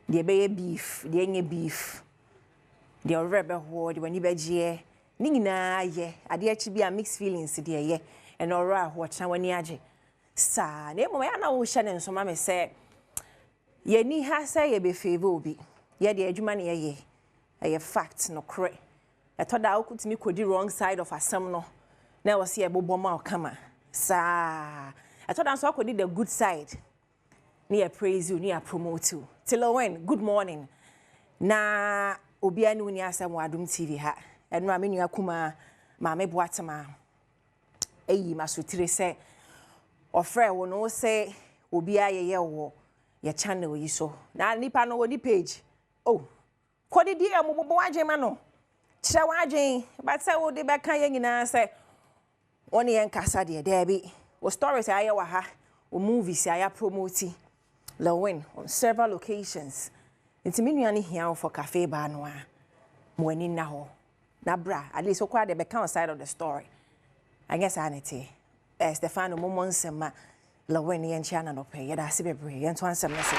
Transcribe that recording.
the be beef, the any beef, the rubber word when you be je, nina ye, ade chi be a mixed feelings there ye, and ora what when yaje. Sa, ne mo ya na wo hye ne so ma me say, ye ni ha say ye be favor obi, ye de adwuma ne ye ye fact no correct. I thought that I could me could the wrong side of a sam no. Now I see a boboma kama. Sa I thought I could the good side. Near praise you, near promote you. Till when good morning. Na obi anu ni asem Adom TV ha. Enu amenu akuma maame boatama. Eyi masotire se ofre wo no se obi ayeye wo ye channel yi so. Na nipa no wo di page. Oh. Kodi di amobobo agema no. Chira wadwen but say wo de beka ye nyina say one yen kasa de there wo stories aye wa ha wo movies aye promote Liwin on several locations nti menuane hia for cafe bar no a mo ani na ho na bra at least okwa de beka on side of the story I guess anity Stefano momonsema Liwin yen chana no pay ye da se bebre yen to ansem na se